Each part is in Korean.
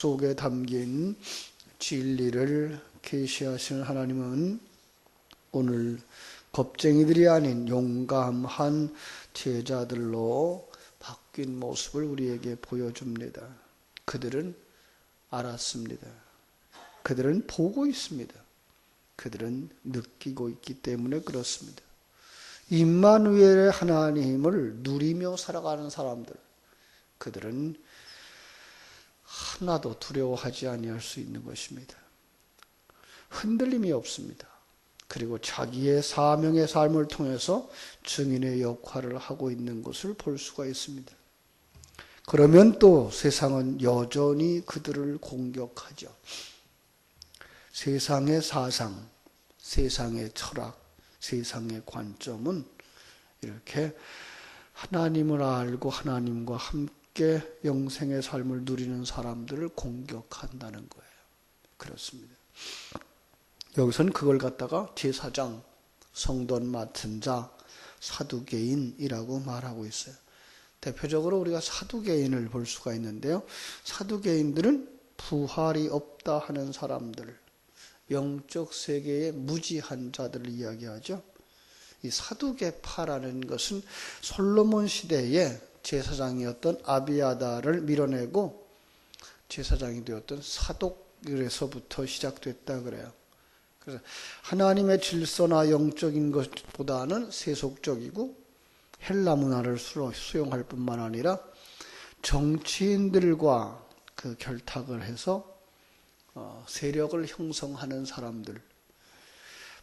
속에 담긴 진리를 계시하시는 하나님은 오늘 겁쟁이들이 아닌 용감한 제자들로 바뀐 모습을 우리에게 보여줍니다. 그들은 알았습니다. 그들은 보고 있습니다. 그들은 느끼고 있기 때문에 그렇습니다. 임마누엘의 하나님을 누리며 살아가는 사람들, 그들은 하나도 두려워하지 아니할 수 있는 것입니다. 흔들림이 없습니다. 그리고 자기의 사명의 삶을 통해서 증인의 역할을 하고 있는 것을 볼 수가 있습니다. 그러면 또 세상은 여전히 그들을 공격하죠. 세상의 사상, 세상의 철학, 세상의 관점은 이렇게 하나님을 알고 하나님과 함께 영생의 삶을 누리는 사람들을 공격한다는 거예요. 그렇습니다. 여기서는 그걸 갖다가 제사장, 성돈 맡은 자, 사두개인이라고 말하고 있어요. 대표적으로 우리가 사두개인을 볼 수가 있는데요. 사두개인들은 부활이 없다 하는 사람들, 영적 세계의 무지한 자들을 이야기하죠. 이 사두개파라는 것은 솔로몬 시대에 제사장이었던 아비아다를 밀어내고 제사장이 되었던 사독에서부터 시작됐다 그래요. 그래서 하나님의 질서나 영적인 것보다는 세속적이고 헬라 문화를 수용할 뿐만 아니라 정치인들과 그 결탁을 해서 세력을 형성하는 사람들,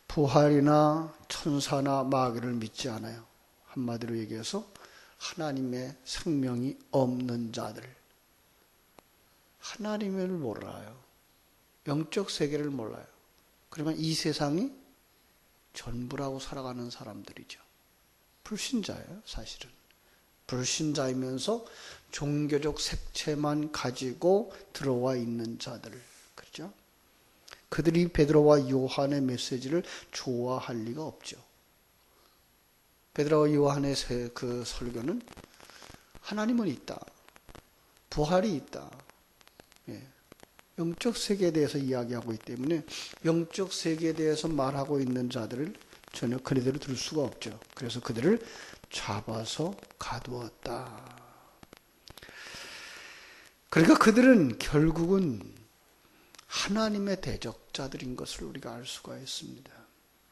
부활이나 천사나 마귀를 믿지 않아요. 한마디로 얘기해서 하나님의 생명이 없는 자들, 하나님을 몰라요. 영적 세계를 몰라요. 그러면 이 세상이 전부라고 살아가는 사람들이죠. 불신자예요, 사실은. 불신자이면서 종교적 색채만 가지고 들어와 있는 자들, 그렇죠? 그들이 베드로와 요한의 메시지를 좋아할 리가 없죠. 베드로와 요한의 그 설교는 하나님은 있다, 부활이 있다, 영적 세계에 대해서 이야기하고 있기 때문에 영적 세계에 대해서 말하고 있는 자들을 전혀 그네대로 들을 수가 없죠. 그래서 그들을 잡아서 가두었다. 그러니까 그들은 결국은 하나님의 대적자들인 것을 우리가 알 수가 있습니다.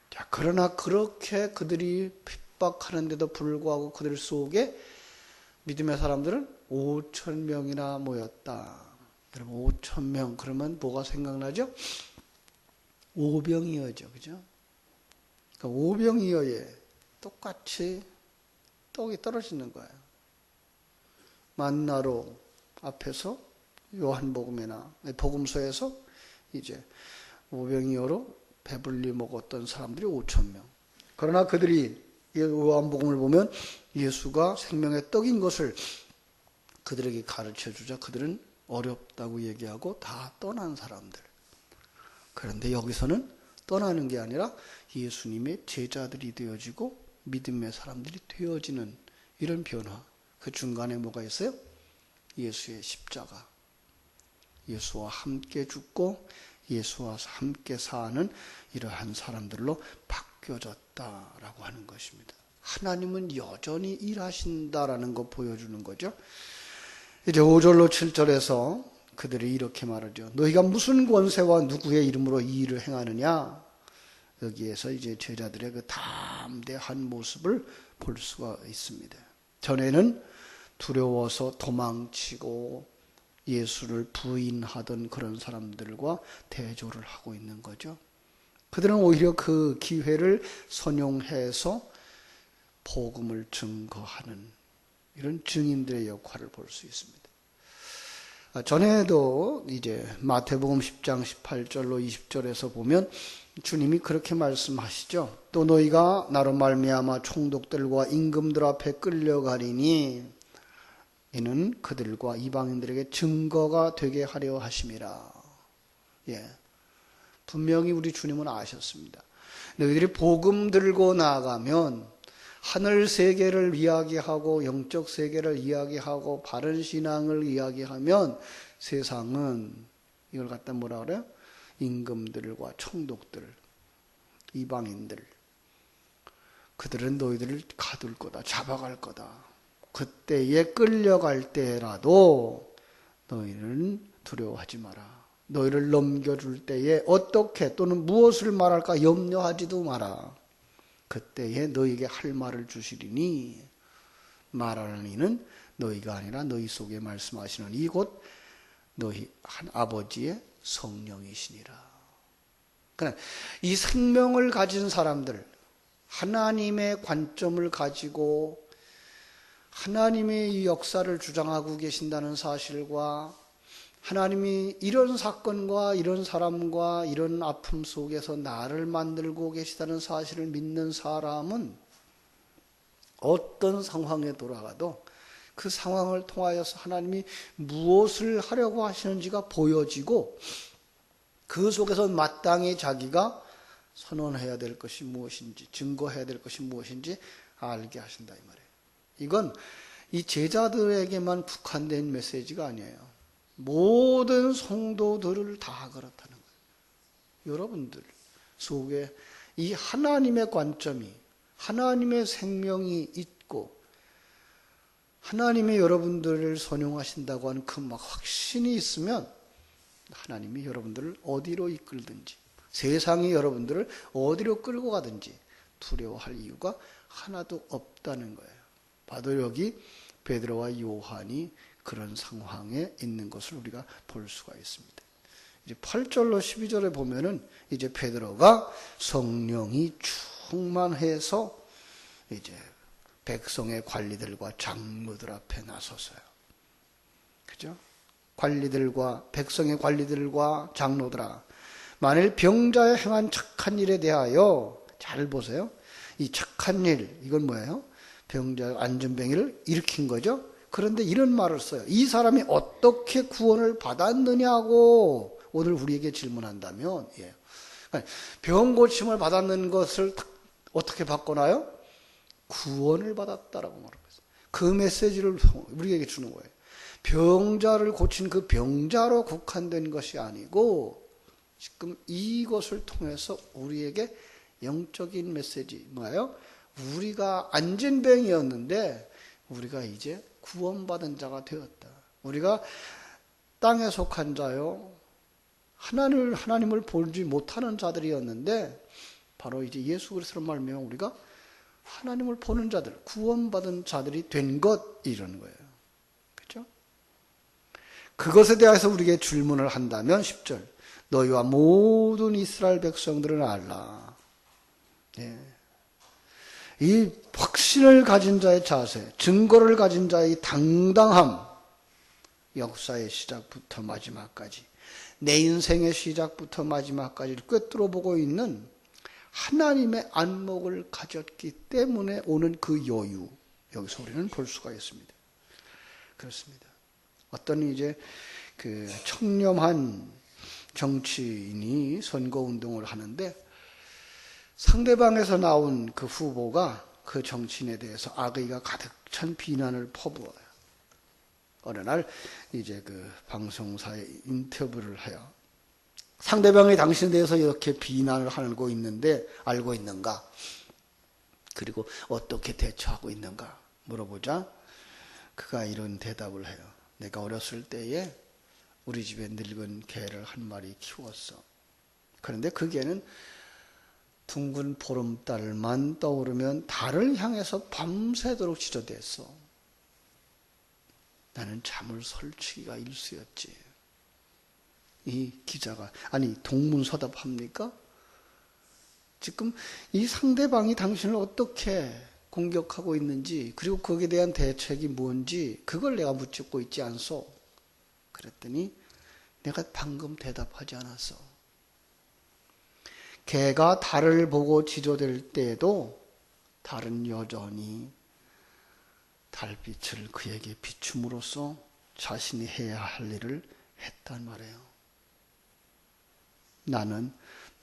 자, 그러나 그렇게 그들이 핍박하는데도 불구하고 그들 속에 믿음의 사람들은 5,000명이나 모였다. 여러분 5,000명 그러면 뭐가 생각나죠? 오병이어죠, 그죠? 그러니까 오병이어에 똑같이 떡이 떨어지는 거예요. 만나로 앞에서 요한복음이나 복음서에서 이제 오병이어로 배불리 먹었던 사람들이 5,000명. 그러나 그들이 요한복음을 보면 예수가 생명의 떡인 것을 그들에게 가르쳐주자 그들은 어렵다고 얘기하고 다 떠난 사람들. 그런데 여기서는 떠나는 게 아니라 예수님의 제자들이 되어지고 믿음의 사람들이 되어지는 이런 변화. 그 중간에 뭐가 있어요? 예수의 십자가. 예수와 함께 죽고 예수와 함께 사는 이러한 사람들로 바뀌어졌다라고 하는 것입니다. 하나님은 여전히 일하신다라는 거 보여주는 거죠. 이제 5절로 7절에서 그들이 이렇게 말하죠. 너희가 무슨 권세와 누구의 이름으로 이 일을 행하느냐? 여기에서 이제 제자들의 그 담대한 모습을 볼 수가 있습니다. 전에는 두려워서 도망치고 예수를 부인하던 그런 사람들과 대조를 하고 있는 거죠. 그들은 오히려 그 기회를 선용해서 복음을 증거하는 이런 증인들의 역할을 볼 수 있습니다. 전에도 이제 마태복음 10장 18절로 20절에서 보면 주님이 그렇게 말씀하시죠. 또 너희가 나로 말미암아 총독들과 임금들 앞에 끌려가리니 이는 그들과 이방인들에게 증거가 되게 하려 하심이라. 분명히 우리 주님은 아셨습니다. 너희들이 복음 들고 나가면 하늘 세계를 이야기하고 영적 세계를 이야기하고 바른 신앙을 이야기하면 세상은 이걸 갖다 뭐라 그래요? 임금들과 총독들, 이방인들, 그들은 너희들을 가둘 거다, 잡아갈 거다. 그때에 끌려갈 때라도 너희는 두려워하지 마라. 너희를 넘겨줄 때에 어떻게 또는 무엇을 말할까 염려하지도 마라. 그때에 너희에게 할 말을 주시리니, 말하는 이는 너희가 아니라 너희 속에 말씀하시는 이곳 너희 한 아버지의 성령이시니라. 그러니까 이 생명을 가진 사람들, 하나님의 관점을 가지고 하나님의 이 역사를 주장하고 계신다는 사실과 하나님이 이런 사건과 이런 사람과 이런 아픔 속에서 나를 만들고 계시다는 사실을 믿는 사람은 어떤 상황에 돌아가도 그 상황을 통하여서 하나님이 무엇을 하려고 하시는지가 보여지고 그 속에서 마땅히 자기가 선언해야 될 것이 무엇인지, 증거해야 될 것이 무엇인지 알게 하신다 이 말이에요. 이건 이 제자들에게만 국한된 메시지가 아니에요. 모든 성도들을 다 그렇다는 거예요. 여러분들 속에 이 하나님의 관점이, 하나님의 생명이 있고 하나님이 여러분들을 선용하신다고 하는 그 막 확신이 있으면 하나님이 여러분들을 어디로 이끌든지, 세상이 여러분들을 어디로 끌고 가든지 두려워할 이유가 하나도 없다는 거예요. 바로 여기 베드로와 요한이 그런 상황에 있는 것을 우리가 볼 수가 있습니다. 이제 8절로 12절에 보면은 이제 베드로가 성령이 충만해서 이제 백성의 관리들과 장로들 앞에 나섰어요. 그죠? 관리들과, 백성의 관리들과 장로들아, 만일 병자에 행한 착한 일에 대하여, 잘 보세요. 이 착한 일, 이건 뭐예요? 병자, 안전병이를 일으킨 거죠. 그런데 이런 말을 써요. 이 사람이 어떻게 구원을 받았느냐고 오늘 우리에게 질문한다면, 예. 병 고침을 받았는 것을 어떻게 바꿔나요? 구원을 받았다라고 말하고 있어요. 그 메시지를 우리에게 주는 거예요. 병자를 고친 그 병자로 국한된 것이 아니고 지금 이것을 통해서 우리에게 영적인 메시지 뭐예요? 우리가 안진병이었는데 우리가 이제 구원받은 자가 되었다. 우리가 땅에 속한 자요, 하나님을 보지 못하는 자들이었는데 바로 이제 예수 그리스도로 말미암아 우리가 하나님을 보는 자들, 구원받은 자들이 된 것, 이러는 거예요. 그렇죠? 그것에 대해서 우리에게 질문을 한다면 10절, 너희와 모든 이스라엘 백성들은 알라. 네. 이 확신을 가진 자의 자세, 증거를 가진 자의 당당함, 역사의 시작부터 마지막까지, 내 인생의 시작부터 마지막까지를 꿰뚫어 보고 있는 하나님의 안목을 가졌기 때문에 오는 그 여유, 여기서 우리는 볼 수가 있습니다. 그렇습니다. 어떤 이제 그 청렴한 정치인이 선거운동을 하는데 상대방에서 나온 그 후보가 그 정치인에 대해서 악의가 가득 찬 비난을 퍼부어요. 어느 날 이제 그 방송사에 인터뷰를 해요. 상대방이 당신에 대해서 이렇게 비난을 하고 있는데 알고 있는가? 그리고 어떻게 대처하고 있는가? 물어보자 그가 이런 대답을 해요. 내가 어렸을 때에 우리 집에 늙은 개를 한 마리 키웠어. 그런데 그 개는 둥근 보름달만 떠오르면 달을 향해서 밤새도록 지저댔어. 나는 잠을 설치기가 일쑤였지. 이 기자가, 아니 동문서답합니까? 지금 이 상대방이 당신을 어떻게 공격하고 있는지, 그리고 거기에 대한 대책이 뭔지 그걸 내가 묻고 있지 않소? 그랬더니 내가 방금 대답하지 않았어. 개가 달을 보고 지저댈 때에도 달은 여전히 달빛을 그에게 비춤으로써 자신이 해야 할 일을 했단 말이에요. 나는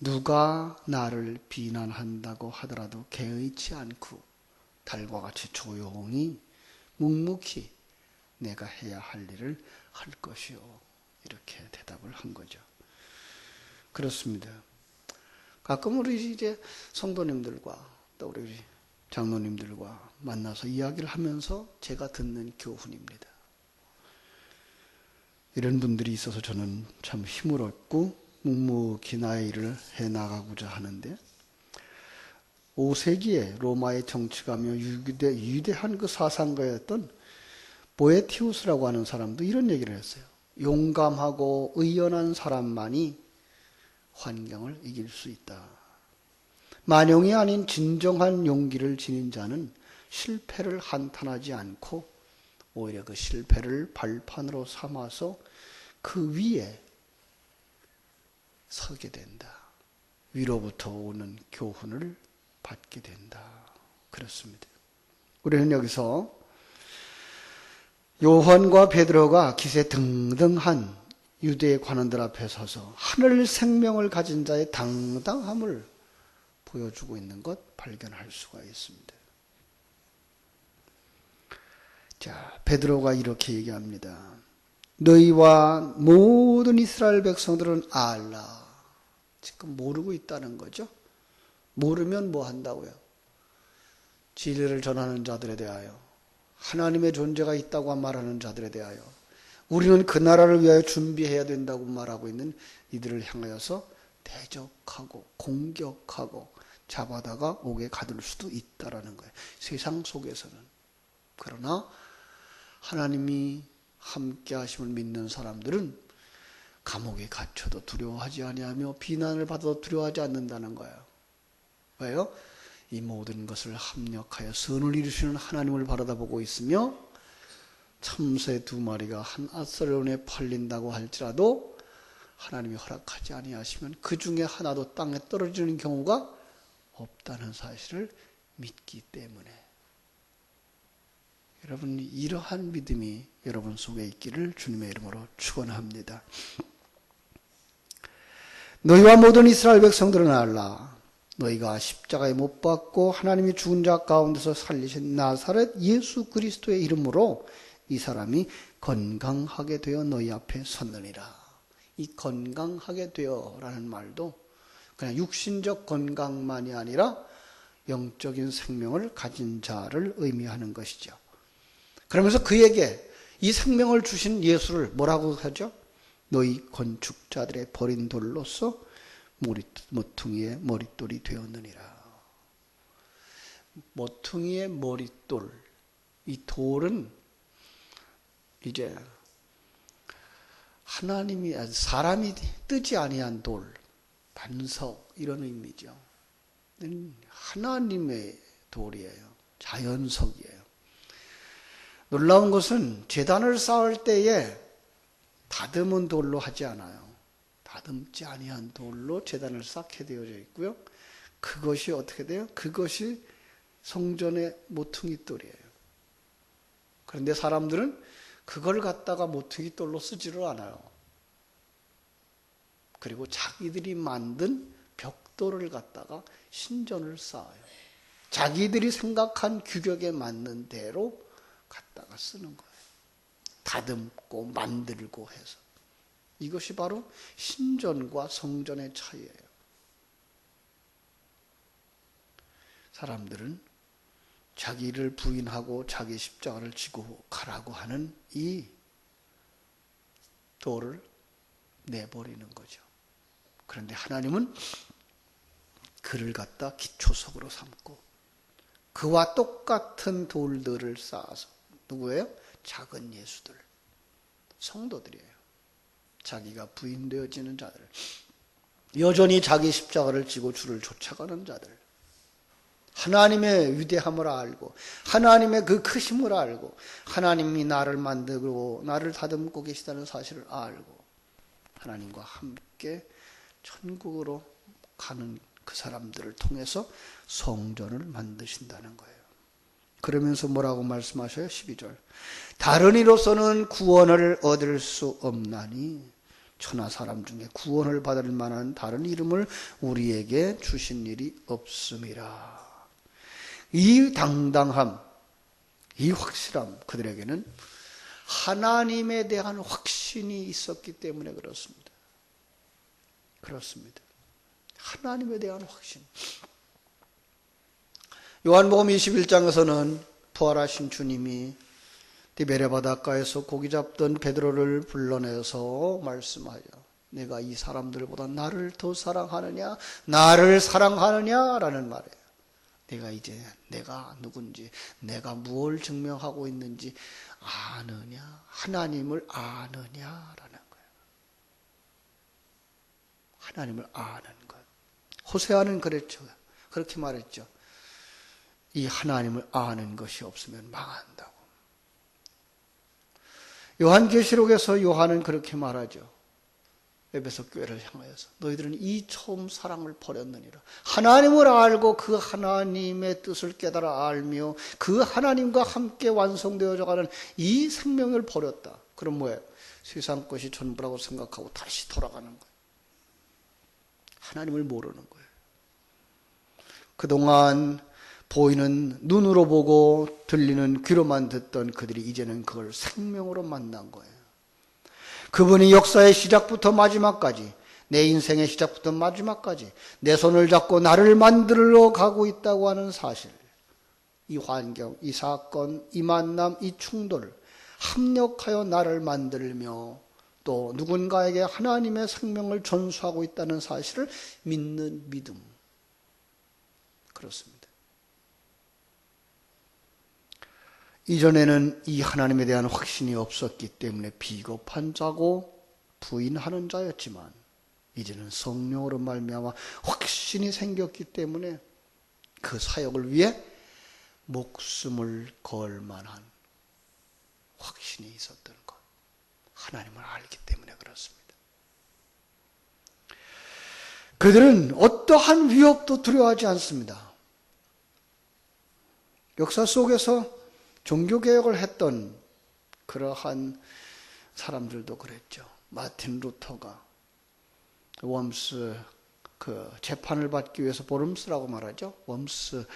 누가 나를 비난한다고 하더라도 개의치 않고 달과 같이 조용히 묵묵히 내가 해야 할 일을 할 것이요. 이렇게 대답을 한 거죠. 그렇습니다. 가끔 우리 이제 성도님들과 또 우리 장로님들과 만나서 이야기를 하면서 제가 듣는 교훈입니다. 이런 분들이 있어서 저는 참 힘을 얻고 묵묵히 나의 일을 해나가고자 하는데, 5세기에 로마의 정치가며 위대한 그 사상가였던 보에티우스라고 하는 사람도 이런 얘기를 했어요. 용감하고 의연한 사람만이 환경을 이길 수 있다. 만용이 아닌 진정한 용기를 지닌 자는 실패를 한탄하지 않고 오히려 그 실패를 발판으로 삼아서 그 위에 서게 된다. 위로부터 오는 교훈을 받게 된다. 그렇습니다. 우리는 여기서 요한과 베드로가 기세등등한 유대의 관원들 앞에 서서 하늘 생명을 가진 자의 당당함을 보여주고 있는 것 발견할 수가 있습니다. 자, 베드로가 이렇게 얘기합니다. 너희와 모든 이스라엘 백성들은 알라. 지금 모르고 있다는 거죠. 모르면 뭐 한다고요? 진리를 전하는 자들에 대하여, 하나님의 존재가 있다고 말하는 자들에 대하여, 우리는 그 나라를 위하여 준비해야 된다고 말하고 있는 이들을 향하여서 대적하고 공격하고 잡아다가 옥에 가둘 수도 있다라는 거예요. 세상 속에서는. 그러나 하나님이 함께 하심을 믿는 사람들은 감옥에 갇혀도 두려워하지 아니하며 비난을 받아도 두려워하지 않는다는 거예요. 왜요? 이 모든 것을 합력하여 선을 이루시는 하나님을 바라다보고 있으며, 참새 2마리가 한 아스라엘에 팔린다고 할지라도 하나님이 허락하지 아니하시면 그 중에 하나도 땅에 떨어지는 경우가 없다는 사실을 믿기 때문에, 여러분, 이러한 믿음이 여러분 속에 있기를 주님의 이름으로 축원합니다. 너희와 모든 이스라엘 백성들은 알라. 너희가 십자가에 못 박고 하나님이 죽은 자 가운데서 살리신 나사렛 예수 그리스도의 이름으로 이 사람이 건강하게 되어 너희 앞에 섰느니라. 이 건강하게 되어라는 말도 그냥 육신적 건강만이 아니라 영적인 생명을 가진 자를 의미하는 것이죠. 그러면서 그에게 이 생명을 주신 예수를 뭐라고 하죠? 너희 건축자들의 버린 돌로서 모퉁이의 머릿돌이 되었느니라. 모퉁이의 머릿돌, 이 돌은 이제 사람이 뜨지 아니한 돌, 반석 이런 의미죠. 하나님의 돌이에요. 자연석이에요. 놀라운 것은 제단을 쌓을 때에 다듬은 돌로 하지 않아요. 다듬지 아니한 돌로 제단을 쌓게 되어져 있고요. 그것이 어떻게 돼요? 그것이 성전의 모퉁이 돌이에요. 그런데 사람들은 그걸 갖다가 모퉁이 돌로 쓰지를 않아요. 그리고 자기들이 만든 벽돌을 갖다가 신전을 쌓아요. 자기들이 생각한 규격에 맞는 대로 갖다가 쓰는 거예요. 다듬고 만들고 해서. 이것이 바로 신전과 성전의 차이예요. 사람들은 자기를 부인하고 자기 십자가를 지고 가라고 하는 이 돌을 내버리는 거죠. 그런데 하나님은 그를 갖다 기초석으로 삼고 그와 똑같은 돌들을 쌓아서, 누구예요? 작은 예수들, 성도들이에요. 자기가 부인되어지는 자들, 여전히 자기 십자가를 지고 주를 쫓아가는 자들, 하나님의 위대함을 알고 하나님의 그 크심을 알고 하나님이 나를 만들고 나를 다듬고 계시다는 사실을 알고 하나님과 함께 천국으로 가는 그 사람들을 통해서 성전을 만드신다는 거예요. 그러면서 뭐라고 말씀하셔요? 12절. 다른 이로서는 구원을 얻을 수 없나니 천하 사람 중에 구원을 받을 만한 다른 이름을 우리에게 주신 일이 없음이라. 이 당당함, 이 확실함, 그들에게는 하나님에 대한 확신이 있었기 때문에 그렇습니다. 그렇습니다. 하나님에 대한 확신. 요한복음 21장에서는 부활하신 주님이 디베레 바닷가에서 고기 잡던 베드로를 불러내서 말씀하여 내가 이 사람들보다 나를 더 사랑하느냐, 나를 사랑하느냐라는 말이에요. 내가 이제 내가 누군지, 내가 무엇을 증명하고 있는지 아느냐, 하나님을 아느냐라는 거예요. 하나님을 아는 것. 호세아는 그랬죠. 그렇게 말했죠. 이 하나님을 아는 것이 없으면 망한다고. 요한계시록에서 요한은 그렇게 말하죠. 에베소 교회를 향하여서 너희들은 이 처음 사랑을 버렸느니라. 하나님을 알고 그 하나님의 뜻을 깨달아 알며 그 하나님과 함께 완성되어져 가는 이 생명을 버렸다. 그럼 뭐예요? 세상 것이 전부라고 생각하고 다시 돌아가는 거예요. 하나님을 모르는 거예요. 그동안 보이는 눈으로 보고 들리는 귀로만 듣던 그들이 이제는 그걸 생명으로 만난 거예요. 그분이 역사의 시작부터 마지막까지, 내 인생의 시작부터 마지막까지 내 손을 잡고 나를 만들어 가고 있다고 하는 사실, 이 환경, 이 사건, 이 만남, 이 충돌을 합력하여 나를 만들며 또 누군가에게 하나님의 생명을 전수하고 있다는 사실을 믿는 믿음. 그렇습니다. 이전에는 이 하나님에 대한 확신이 없었기 때문에 비겁한 자고 부인하는 자였지만 이제는 성령으로 말미암아 확신이 생겼기 때문에 그 사역을 위해 목숨을 걸 만한 확신이 있었던 것. 하나님을 알기 때문에 그렇습니다. 그들은 어떠한 위협도 두려워하지 않습니다. 역사 속에서 종교개혁을 했던 그러한 사람들도 그랬죠. 마틴 루터가 웜스 재판을 받기 위해서 보름스라고 말하죠. 웜스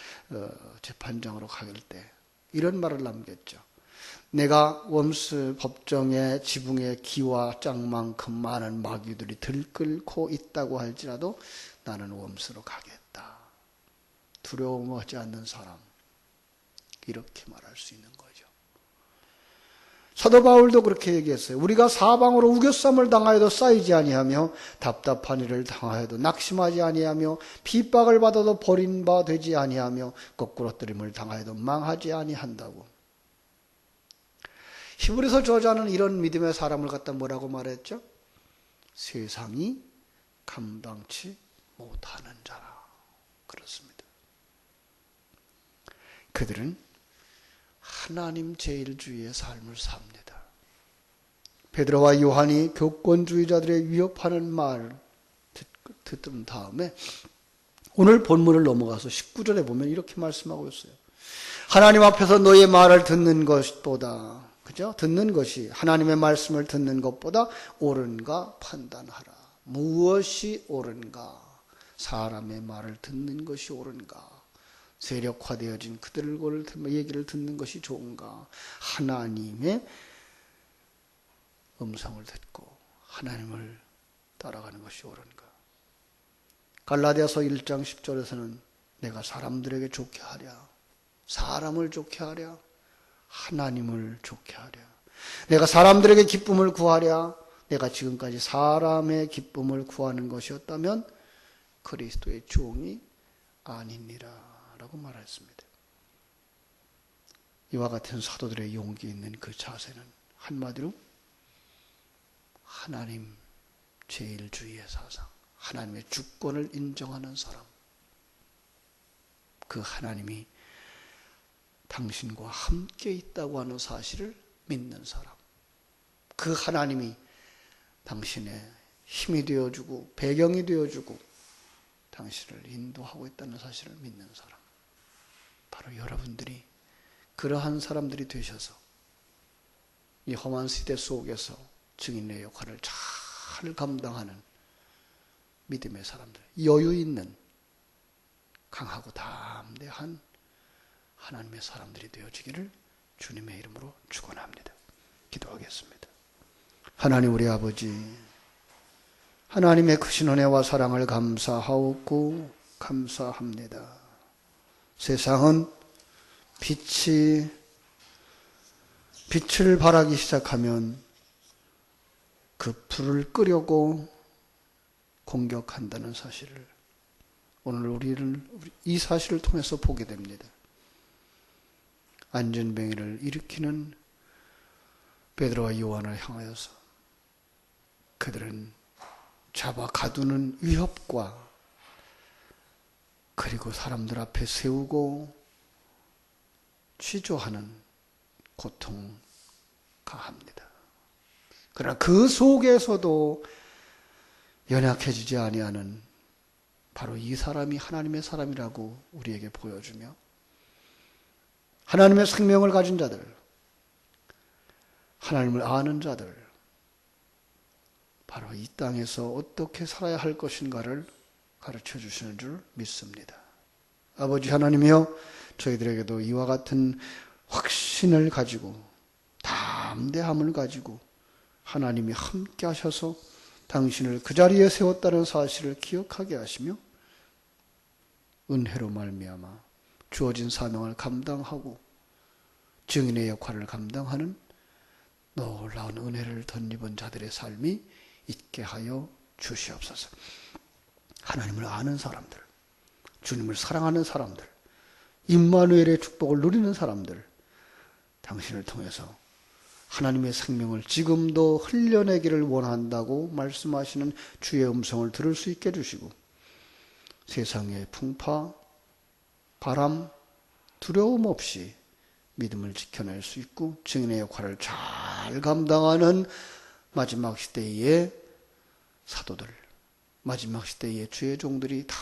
재판장으로 갈 때 이런 말을 남겼죠. 내가 웜스 법정의 지붕에 기와 짝만큼 많은 마귀들이 들끓고 있다고 할지라도 나는 웜스로 가겠다. 두려움하지 않는 사람. 이렇게 말할 수 있는 거죠. 사도 바울도 그렇게 얘기했어요. 우리가 사방으로 우겨쌈을 당하여도 쌓이지 아니하며 답답한 일을 당하여도 낙심하지 아니하며 핍박을 받아도 버린 바 되지 아니하며 거꾸러뜨림을 당하여도 망하지 아니한다고. 히브리서 저자는 이런 믿음의 사람을 갖다 뭐라고 말했죠? 세상이 감당치 못하는 자라. 그렇습니다. 그들은 하나님 제일주의의 삶을 삽니다. 베드로와 요한이 교권주의자들의 위협하는 말 듣던 다음에 오늘 본문을 넘어가서 19절에 보면 이렇게 말씀하고 있어요. 하나님 앞에서 너의 말을 듣는 것보다, 그죠? 듣는 것이 하나님의 말씀을 듣는 것보다 옳은가 판단하라. 무엇이 옳은가? 사람의 말을 듣는 것이 옳은가? 세력화되어진 그들을 얘기를 듣는 것이 좋은가? 하나님의 음성을 듣고 하나님을 따라가는 것이 옳은가? 갈라디아서 1장 10절에서는 내가 사람들에게 좋게 하랴, 사람을 좋게 하랴, 하나님을 좋게 하랴, 내가 사람들에게 기쁨을 구하랴, 내가 지금까지 사람의 기쁨을 구하는 것이었다면 그리스도의 종이 아니니라 라고 말했습니다. 이와 같은 사도들의 용기 있는 그 자세는 한마디로 하나님 제일주의의 사상, 하나님의 주권을 인정하는 사람, 그 하나님이 당신과 함께 있다고 하는 사실을 믿는 사람, 그 하나님이 당신의 힘이 되어주고 배경이 되어주고 당신을 인도하고 있다는 사실을 믿는 사람, 바로 여러분들이 그러한 사람들이 되셔서 이 험한 시대 속에서 증인의 역할을 잘 감당하는 믿음의 사람들, 여유 있는 강하고 담대한 하나님의 사람들이 되어지기를 주님의 이름으로 축원합니다. 기도하겠습니다. 하나님 우리 아버지, 하나님의 크신 은혜와 사랑을 감사하옵고 감사합니다. 세상은 빛을 발하기 시작하면 그 불을 끄려고 공격한다는 사실을 오늘 우리는 이 사실을 통해서 보게 됩니다. 안전뱅이를 일으키는 베드로와 요한을 향하여서 그들은 잡아 가두는 위협과 그리고 사람들 앞에 세우고 취조하는 고통 가합니다. 그러나 그 속에서도 연약해지지 아니하는 바로 이 사람이 하나님의 사람이라고 우리에게 보여주며 하나님의 생명을 가진 자들, 하나님을 아는 자들, 바로 이 땅에서 어떻게 살아야 할 것인가를 가르쳐 주시는 줄 믿습니다. 아버지 하나님이여, 저희들에게도 이와 같은 확신을 가지고 담대함을 가지고 하나님이 함께 하셔서 당신을 그 자리에 세웠다는 사실을 기억하게 하시며 은혜로 말미암아 주어진 사명을 감당하고 증인의 역할을 감당하는 놀라운 은혜를 덧입은 자들의 삶이 있게 하여 주시옵소서. 하나님을 아는 사람들, 주님을 사랑하는 사람들, 임마누엘의 축복을 누리는 사람들, 당신을 통해서 하나님의 생명을 지금도 흘려내기를 원한다고 말씀하시는 주의 음성을 들을 수 있게 해주시고 세상의 풍파, 바람, 두려움 없이 믿음을 지켜낼 수 있고 증인의 역할을 잘 감당하는 마지막 시대의 사도들, 마지막 시대의 주의 종들이 다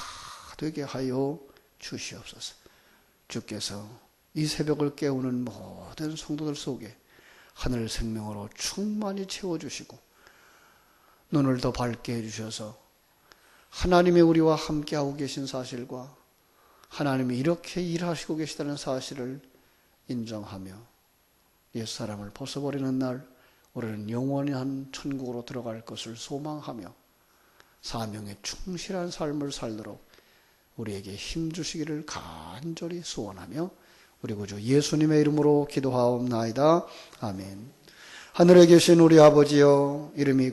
되게 하여 주시옵소서. 주께서 이 새벽을 깨우는 모든 성도들 속에 하늘 생명으로 충만히 채워주시고 눈을 더 밝게 해주셔서 하나님이 우리와 함께하고 계신 사실과 하나님이 이렇게 일하시고 계시다는 사실을 인정하며 옛사람을 벗어버리는 날 우리는 영원한 천국으로 들어갈 것을 소망하며 사명에 충실한 삶을 살도록 우리에게 힘주시기를 간절히 소원하며 우리 구주 예수님의 이름으로 기도하옵나이다. 아멘. 하늘에 계신 우리 아버지여, 이름이